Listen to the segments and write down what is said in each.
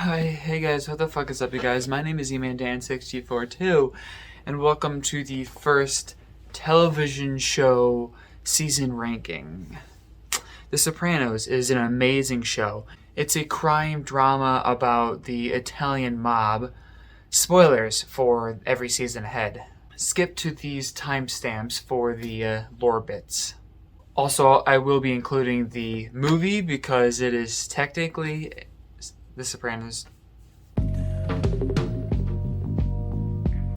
Hi, hey guys, what the fuck is up, you guys? My name is emandan642, and welcome to the first television show season ranking. The Sopranos is an amazing show. It's a crime drama about the Italian mob. Spoilers for every season ahead. Skip to these timestamps for the lore bits. Also, I will be including the movie because it is technically The Sopranos.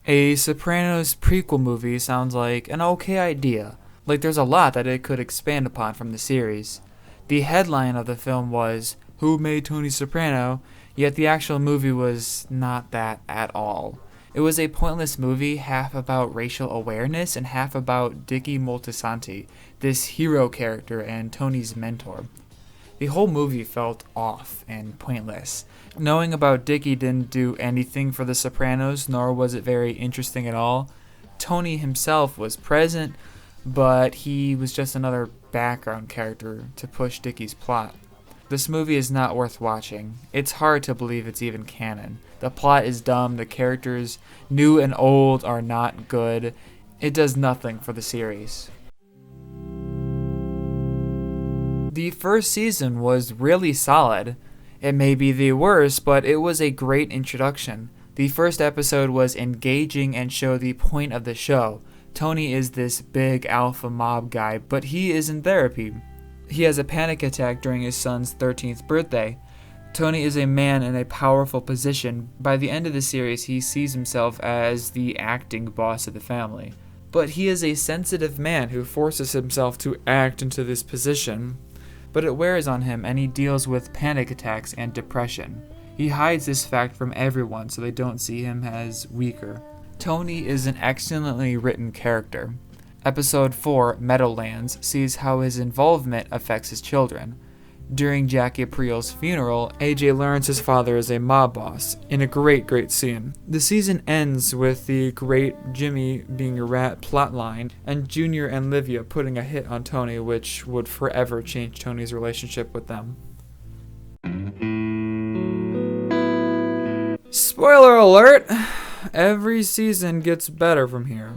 A Sopranos prequel movie sounds like an okay idea. Like there's a lot that it could expand upon from the series. The headline of the film was, "Who Made Tony Soprano?" Yet the actual movie was not that at all. It was a pointless movie, half about racial awareness and half about Dickie Moltisanti, this hero character and Tony's mentor. The whole movie felt off and pointless. Knowing about Dickie didn't do anything for The Sopranos, nor was it very interesting at all. Tony himself was present, but he was just another background character to push Dickie's plot. This movie is not worth watching. It's hard to believe it's even canon. The plot is dumb, the characters, new and old, are not good. It does nothing for the series. The first season was really solid. It may be the worst, but it was a great introduction. The first episode was engaging and showed the point of the show. Tony is this big alpha mob guy, but he is in therapy. He has a panic attack during his son's 13th birthday. Tony is a man in a powerful position. By the end of the series, he sees himself as the acting boss of the family. But he is a sensitive man who forces himself to act into this position. But it wears on him, and he deals with panic attacks and depression. He hides this fact from everyone so they don't see him as weaker. Tony is an excellently written character. Episode 4, Meadowlands, sees how his involvement affects his children. During Jackie April's funeral, AJ learns his father is a mob boss, in a great scene. The season ends with the great Jimmy being a rat plotline, and Junior and Livia putting a hit on Tony, which would forever change Tony's relationship with them. Spoiler alert! Every season gets better from here.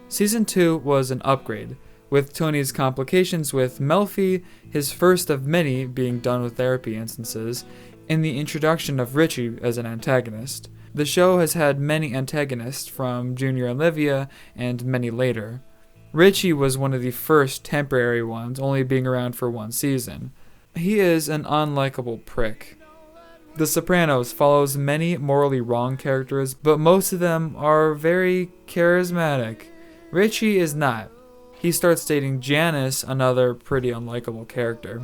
Season 2 was an upgrade, with Tony's complications with Melfi, his first of many being done with therapy instances, and the introduction of Richie as an antagonist. The show has had many antagonists, from Junior and Livia, and many later. Richie was one of the first temporary ones, only being around for one season. He is an unlikable prick. The Sopranos follows many morally wrong characters, but most of them are very charismatic. Richie is not. He starts dating Janice, another pretty unlikable character.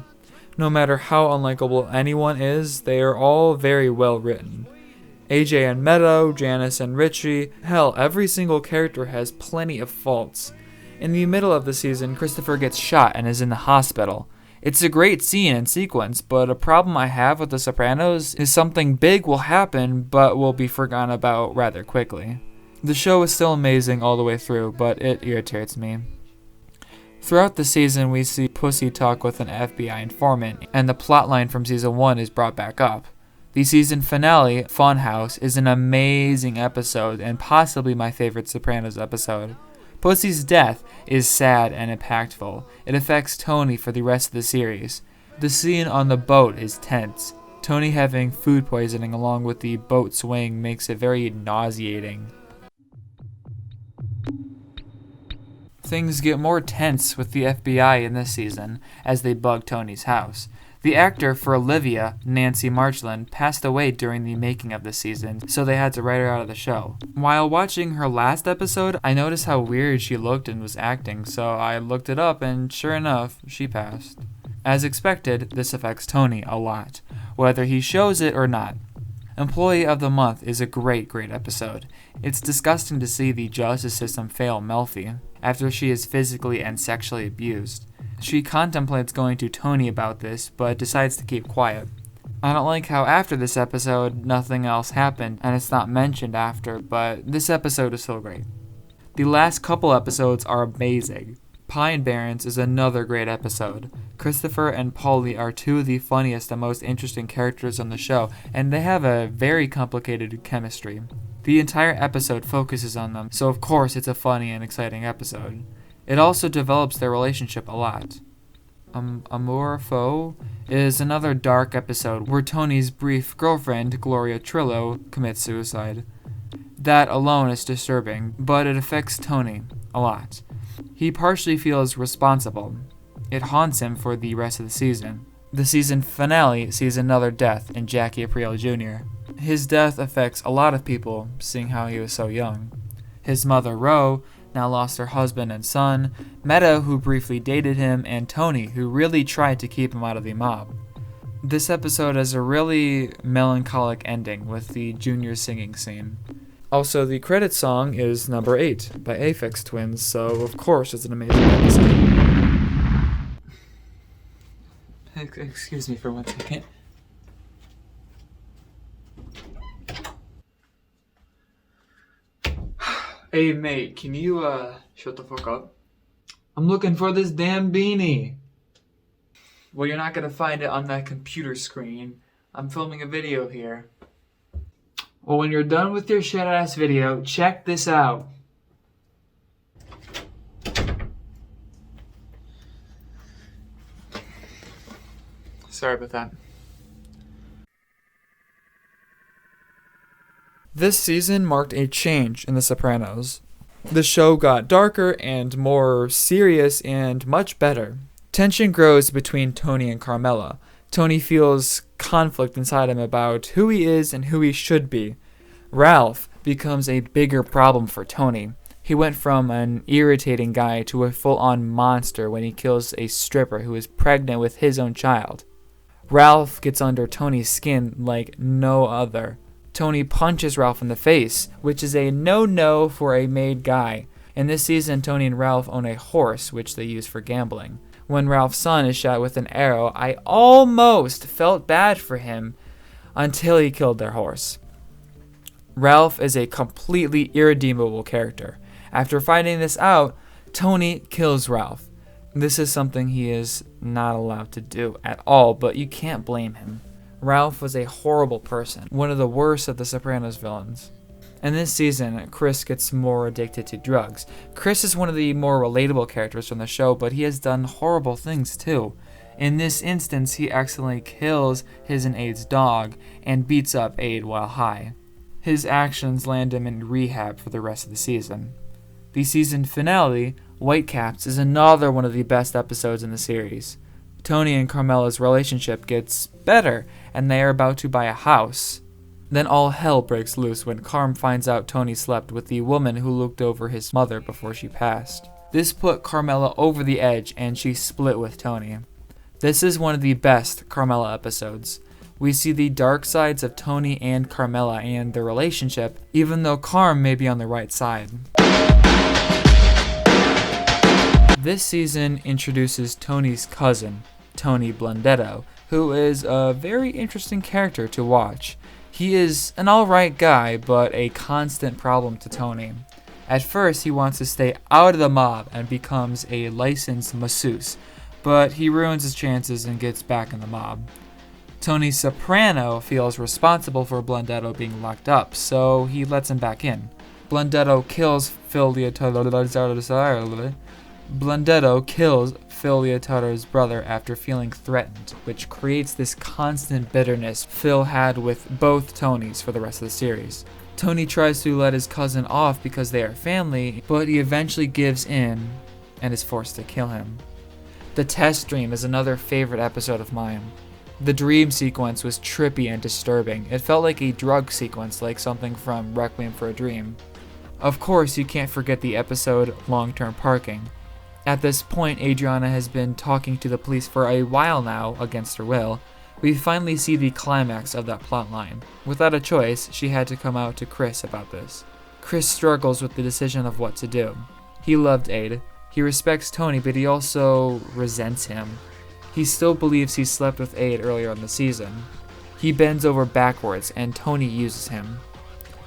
No matter how unlikable anyone is, they are all very well written. AJ and Meadow, Janice and Richie, hell, every single character has plenty of faults. In the middle of the season, Christopher gets shot and is in the hospital. It's a great scene and sequence, but a problem I have with The Sopranos is something big will happen, but will be forgotten about rather quickly. The show is still amazing all the way through, but it irritates me. Throughout the season, we see Pussy talk with an FBI informant, and the plotline from season 1 is brought back up. The season finale, Funhouse, is an amazing episode and possibly my favorite Sopranos episode. Pussy's death is sad and impactful. It affects Tony for the rest of the series. The scene on the boat is tense. Tony having food poisoning along with the boat swaying makes it very nauseating. Things get more tense with the FBI in this season as they bug Tony's house. The actor for Olivia, Nancy Marchland, passed away during the making of this season, so they had to write her out of the show. While watching her last episode, I noticed how weird she looked and was acting, so I looked it up and sure enough, she passed. As expected, this affects Tony a lot, whether he shows it or not. Employee of the Month is a great episode. It's disgusting to see the justice system fail Melfi after she is physically and sexually abused. She contemplates going to Tony about this, but decides to keep quiet. I don't like how after this episode, nothing else happened, and it's not mentioned after, but this episode is still great. The last couple episodes are amazing. Pine Barrens is another great episode. Christopher and Polly are two of the funniest and most interesting characters on the show, and they have a very complicated chemistry. The entire episode focuses on them, so of course it's a funny and exciting episode. It also develops their relationship a lot. Amour Foe is another dark episode where Tony's brief girlfriend, Gloria Trillo, commits suicide. That alone is disturbing, but it affects Tony a lot. He partially feels responsible. It haunts him for the rest of the season. The season finale sees another death in Jackie Aprile Jr. His death affects a lot of people, seeing how he was so young. His mother, Ro, now lost her husband and son, Meta, who briefly dated him, and Tony, who really tried to keep him out of the mob. This episode has a really melancholic ending with the Junior singing scene. Also, the credit song is number 8 by Aphex Twins, so of course it's an amazing episode. Excuse me for 1 second. Hey mate, can you shut the fuck up? I'm looking for this damn beanie. Well, you're not gonna find it on that computer screen. I'm filming a video here. Well, when you're done with your shit-ass video, check this out. Sorry about that. This season marked a change in The Sopranos. The show got darker and more serious and much better. Tension grows between Tony and Carmela. Tony feels conflict inside him about who he is and who he should be. Ralph becomes a bigger problem for Tony. He went from an irritating guy to a full-on monster when he kills a stripper who is pregnant with his own child. Ralph gets under Tony's skin like no other. Tony punches Ralph in the face, which is a no-no for a made guy. In this season, Tony and Ralph own a horse, which they use for gambling. When Ralph's son is shot with an arrow, I almost felt bad for him until he killed their horse. Ralph is a completely irredeemable character. After finding this out, Tony kills Ralph. This is something he is not allowed to do at all, but you can't blame him. Ralph was a horrible person, one of the worst of the Sopranos villains. In this season, Chris gets more addicted to drugs. Chris is one of the more relatable characters from the show, but he has done horrible things too. In this instance, he accidentally kills his and Ade's dog and beats up Ade while high. His actions land him in rehab for the rest of the season. The season finale, Whitecaps, is another one of the best episodes in the series. Tony and Carmela's relationship gets better, and they are about to buy a house. Then all hell breaks loose when Carm finds out Tony slept with the woman who looked over his mother before she passed. This put Carmela over the edge, and she split with Tony. This is one of the best Carmela episodes. We see the dark sides of Tony and Carmela and their relationship, even though Carm may be on the right side. This season introduces Tony's cousin, Tony Blundetto, who is a very interesting character to watch. He is an alright guy, but a constant problem to Tony. At first, he wants to stay out of the mob and becomes a licensed masseuse, but he ruins his chances and gets back in the mob. Tony Soprano feels responsible for Blundetto being locked up, so he lets him back in. Blundetto kills Phil Leotardo's brother after feeling threatened, which creates this constant bitterness Phil had with both Tonys for the rest of the series. Tony tries to let his cousin off because they are family, but he eventually gives in and is forced to kill him. The test dream is another favorite episode of mine. The dream sequence was trippy and disturbing. It felt like a drug sequence, like something from Requiem for a Dream. Of course, you can't forget the episode Long-Term Parking. At this point, Adriana has been talking to the police for a while now, against her will. We finally see the climax of that plotline. Without a choice, she had to come out to Chris about this. Chris struggles with the decision of what to do. He loved Ade. He respects Tony, but he also resents him. He still believes he slept with Ade earlier in the season. He bends over backwards, and Tony uses him.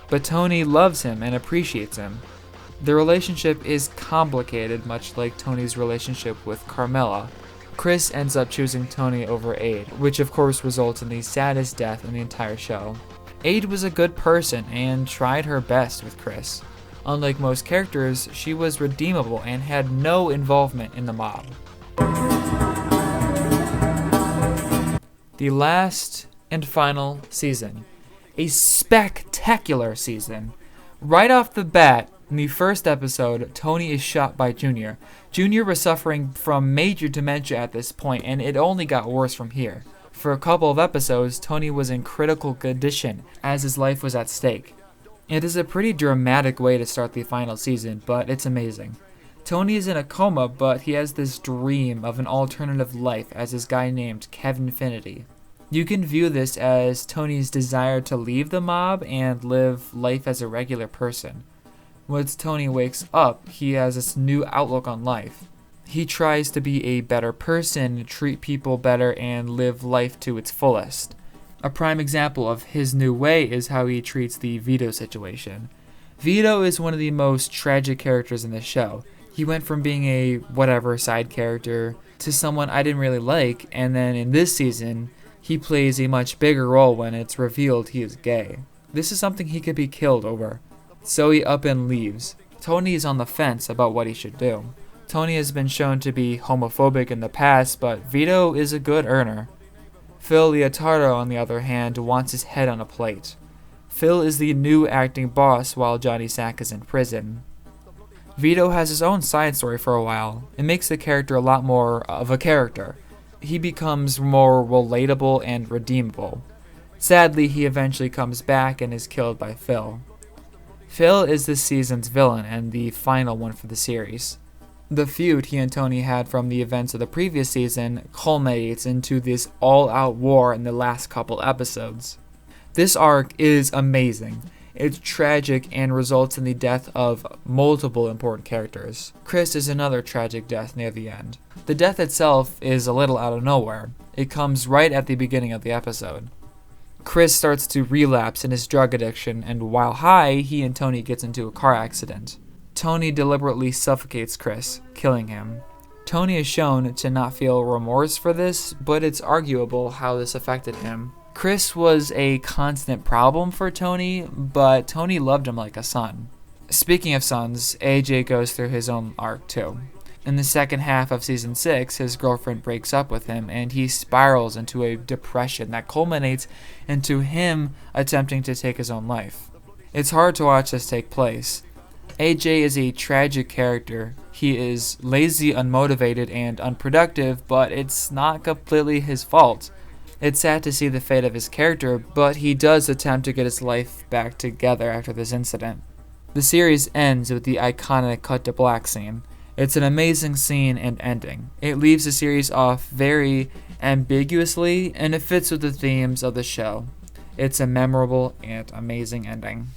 But Tony loves him and appreciates him. The relationship is complicated, much like Tony's relationship with Carmela. Chris ends up choosing Tony over Aide, which of course results in the saddest death in the entire show. Aide was a good person and tried her best with Chris. Unlike most characters, she was redeemable and had no involvement in the mob. The last and final season. A spectacular season. Right off the bat, in the first episode, Tony is shot by Junior. Junior was suffering from major dementia at this point, and it only got worse from here. For a couple of episodes, Tony was in critical condition, as his life was at stake. It is a pretty dramatic way to start the final season, but it's amazing. Tony is in a coma, but he has this dream of an alternative life as this guy named Kevin Finity. You can view this as Tony's desire to leave the mob and live life as a regular person. Once Tony wakes up, he has this new outlook on life. He tries to be a better person, treat people better, and live life to its fullest. A prime example of his new way is how he treats the Vito situation. Vito is one of the most tragic characters in the show. He went from being a whatever side character to someone I didn't really like, and then in this season, he plays a much bigger role when it's revealed he is gay. This is something he could be killed over. So he up and leaves. Tony is on the fence about what he should do. Tony has been shown to be homophobic in the past, but Vito is a good earner. Phil Leotardo, on the other hand, wants his head on a plate. Phil is the new acting boss while Johnny Sack is in prison. Vito has his own side story for a while. It makes the character a lot more of a character. He becomes more relatable and redeemable. Sadly, he eventually comes back and is killed by Phil. Phil is this season's villain and the final one for the series. The feud he and Tony had from the events of the previous season culminates into this all-out war in the last couple episodes. This arc is amazing. It's tragic and results in the death of multiple important characters. Chris is another tragic death near the end. The death itself is a little out of nowhere. It comes right at the beginning of the episode. Chris starts to relapse in his drug addiction, and while high, he and Tony gets into a car accident. Tony deliberately suffocates Chris, killing him. Tony is shown to not feel remorse for this, but it's arguable how this affected him. Chris was a constant problem for Tony, but Tony loved him like a son. Speaking of sons, AJ goes through his own arc too. In the second half of season 6, his girlfriend breaks up with him and he spirals into a depression that culminates into him attempting to take his own life. It's hard to watch this take place. AJ is a tragic character. He is lazy, unmotivated, and unproductive, but it's not completely his fault. It's sad to see the fate of his character, but he does attempt to get his life back together after this incident. The series ends with the iconic cut to black scene. It's an amazing scene and ending. It leaves the series off very ambiguously, and it fits with the themes of the show. It's a memorable and amazing ending.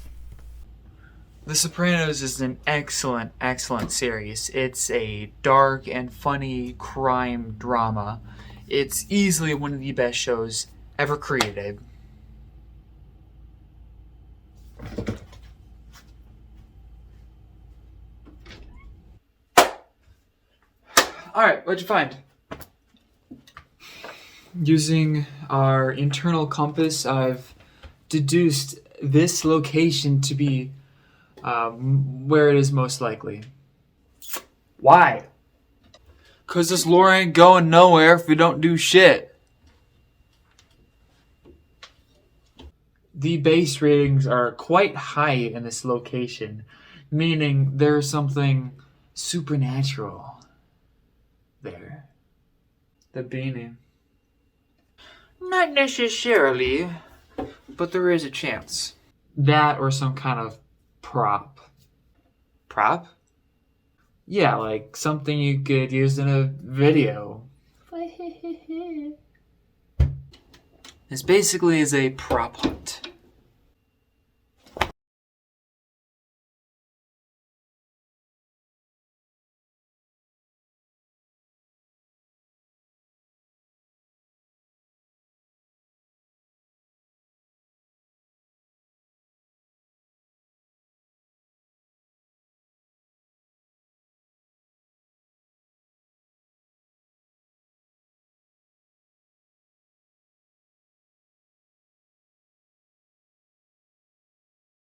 The Sopranos is an excellent, excellent series. It's a dark and funny crime drama. It's easily one of the best shows ever created. Alright, what'd you find? Using our internal compass, I've deduced this location to be where it is most likely. Why? Because this lore ain't going nowhere if we don't do shit. The base ratings are quite high in this location, meaning there's something supernatural there. The beanie. Not necessarily, but there is a chance. That or some kind of prop. Prop? Yeah, like something you could use in a video. This basically is a prop hunt.